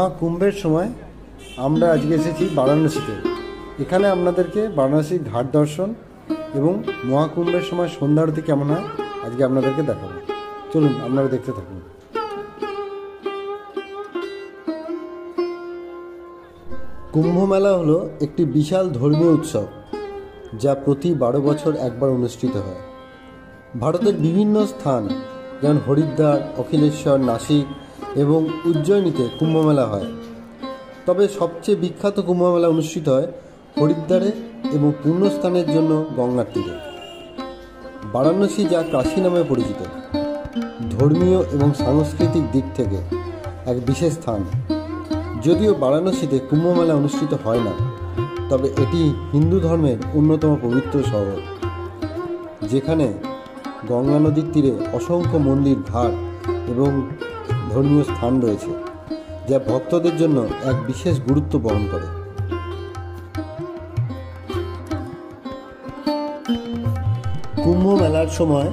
মহাকুম্ভের সময় আমরা আজকে এসেছি বারাণসীতে। এখানে আপনাদেরকে বারাণসীর ঘাট দর্শন এবং মহাকুম্ভের সময় সন্ধ্যা আরতি কেমন হয় আজকে আপনাদেরকে দেখাবো। চলুন আপনারা দেখতে থাকুন। কুম্ভ মেলা হলো একটি বিশাল ধর্মীয় উৎসব যা প্রতি 12 বছর একবার অনুষ্ঠিত হয়। ভারতের বিভিন্ন স্থান যেমন হরিদ্বার, অখিলেশ্বর, নাসিক এবং উজ্জয়িনীতে কুম্ভমেলা হয়। তবে সবচেয়ে বিখ্যাত কুম্ভমেলা অনুষ্ঠিত হয় হরিদ্বারে এবং পুণ্যস্থানের জন্য গঙ্গার তীরে। বারাণসী, যা কাশী নামে পরিচিত, ধর্মীয় এবং সাংস্কৃতিক দিক থেকে এক বিশেষ স্থান। যদিও বারাণসীতে কুম্ভমেলা অনুষ্ঠিত হয় না, তবে এটি হিন্দু ধর্মের অন্যতম পবিত্র শহর, যেখানে গঙ্গা নদীর তীরে অসংখ্য মন্দির, ঘাট এবং ধর্মীয় স্থান রয়েছে, যা ভক্তদের জন্য এক বিশেষ গুরুত্ব বহন করে। কুম্ভ মেলার সময়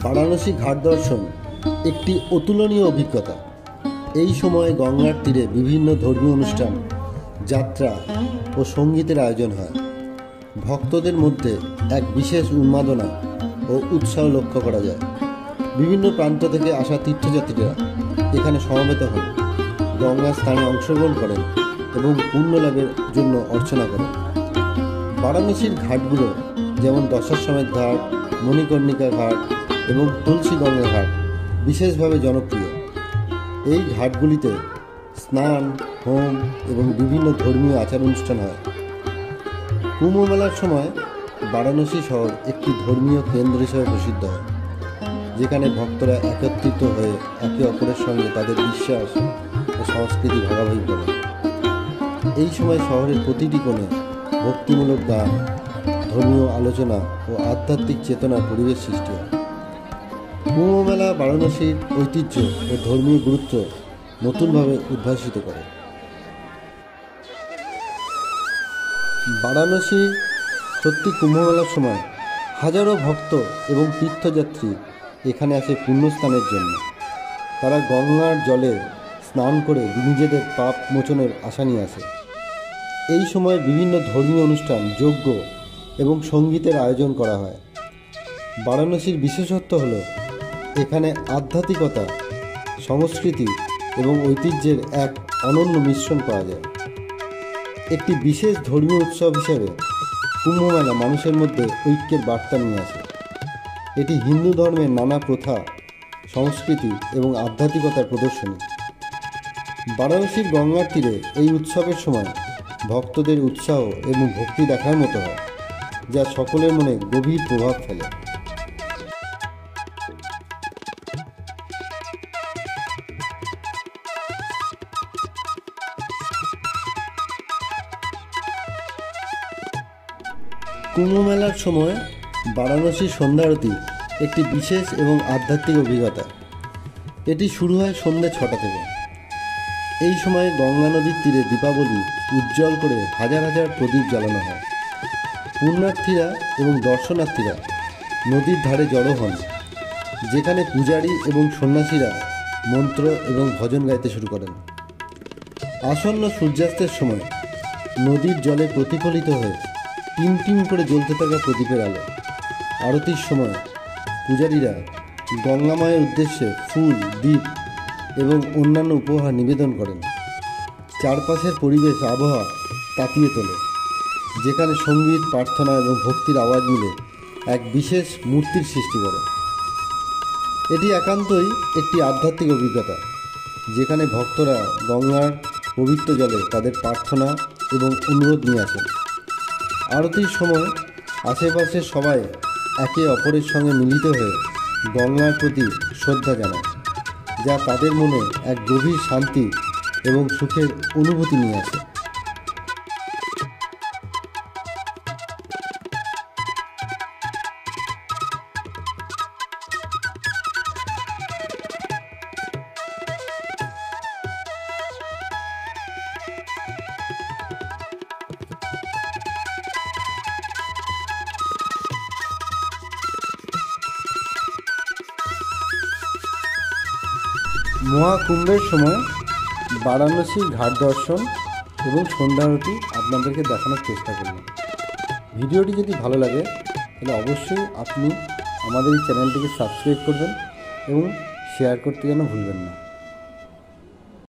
বারাণসী ঘাট দর্শন একটি অতুলনীয় অভিজ্ঞতা। এই সময় গঙ্গার তীরে বিভিন্ন ধর্মীয় অনুষ্ঠান, যাত্রা ও সঙ্গীতের আয়োজন হয়। ভক্তদের মধ্যে এক বিশেষ উন্মাদনা ও উৎসাহ লক্ষ্য করা যায়। বিভিন্ন প্রান্ত থেকে আসা তীর্থযাত্রীরা এখানে সমবেত হন, গঙ্গা স্নানে অংশগ্রহণ করেন এবং পুণ্য লাভের জন্য অর্চনা করেন। বারাণসীর ঘাটগুলো যেমন দশাশ্বমেধ ঘাট, মণিকর্ণিকা ঘাট এবং তুলসী গঙ্গা ঘাট বিশেষভাবে জনপ্রিয়। এই ঘাটগুলিতে স্নান, হোম এবং বিভিন্ন ধর্মীয় আচার অনুষ্ঠান হয়। কুম্ভ মেলার সময় বারাণসী শহর একটি ধর্মীয় কেন্দ্র হিসেবে প্রসিদ্ধ হয়, যেখানে ভক্তরা একত্রিত হয়ে একে অপরের সঙ্গে তাদের বিশ্বাস ও সংস্কৃতি ভাগাভাগি করে। এই সময় শহরের প্রতিটি কোণে ভক্তিমূলক গান, ধর্মীয় আলোচনা ও আধ্যাত্মিক চেতনার পরিবেশ সৃষ্টি হয়। কুম্ভ মেলা বারাণসীর ঐতিহ্য ও ধর্মীয় গুরুত্ব নতুনভাবে উদ্ভাসিত করে। বারাণসী সত্যি কুম্ভ মেলার সময় হাজারো ভক্ত এবং তীর্থযাত্রী এখানে আসে পুণ্যস্থানের জন্য। তারা গঙ্গার জলে স্নান করে নিজেদের পাপ মোচনের আশা নিয়ে আসে। এই সময় বিভিন্ন ধর্মীয় অনুষ্ঠান, যজ্ঞ এবং সঙ্গীতের আয়োজন করা হয়। বারাণসীর বিশেষত্ব হলো এখানে আধ্যাত্মিকতা, সংস্কৃতি এবং ঐতিহ্যের এক অনন্য মিশ্রণ পাওয়া যায়। একটি বিশেষ ধর্মীয় উৎসব হিসেবে কুম্ভ মেলা মানুষের মধ্যে ঐক্যের বার্তা নিয়ে আসে। এটি হিন্দু ধর্মের নানা প্রথা, সংস্কৃতি এবং আধ্যাত্মিকতার প্রদর্শনী। বারাণসীর গঙ্গার তীরে এই উৎসবের সময় ভক্তদের উৎসাহ এবং ভক্তি দেখার মতো হয়, যা সকলের মনে গভীর প্রভাব ফেলে। কুম্ভ মেলার সময় বারাণসীর সন্ধ্যা আরতি একটি বিশেষ এবং আধ্যাত্মিক অভিজ্ঞতা। এটি শুরু হয় সন্ধ্যে 6টা থেকে। এই সময় গঙ্গা নদীর তীরে দীপাবলি উজ্জ্বল করে হাজার হাজার প্রদীপ জ্বালানো হয়। পুণ্যার্থীরা এবং দর্শনার্থীরা নদীর ধারে জড়ো হন, যেখানে পূজারী এবং সন্ন্যাসীরা মন্ত্র এবং ভজন গাইতে শুরু করেন। আসন্ন সূর্যাস্তের সময় নদীর জলে প্রতিফলিত হয়ে টিম টিম করে জ্বলতে থাকা প্রদীপের আলো। আরতির সময় পূজারীরা গঙ্গা মায়ের উদ্দেশ্যে ফুল, দ্বীপ এবং অন্যান্য উপহার নিবেদন করেন। চারপাশের পরিবেশ আবহাওয়া তাতিয়ে তোলে, যেখানে সঙ্গীত, প্রার্থনা এবং ভক্তির আওয়াজ মিলে এক বিশেষ মূর্তির সৃষ্টি করে। এটি একান্তই একটি আধ্যাত্মিক অভিজ্ঞতা, যেখানে ভক্তরা গঙ্গার পবিত্র জলে তাদের প্রার্থনা এবং অনুরোধ নিয়ে আসেন। আরতির সময় আশেপাশের সবাই একে অপরের সঙ্গে মিলিত হয়ে গঙ্গার প্রতি শ্রদ্ধা জানায়, যা তাদের মনে এক গভীর শান্তি এবং সুখের অনুভূতি নিয়ে আসে। মহাকুম্ভের সময় বারাণসীর ঘাট দর্শন এবং সন্ধ্যা আরতি আপনাদেরকে দেখানোর চেষ্টা করলাম। ভিডিওটি যদি ভালো লাগে তাহলে অবশ্যই আপনি আমাদের এই চ্যানেলটিকে সাবস্ক্রাইব করবেন এবং শেয়ার করতে যেন ভুলবেন না।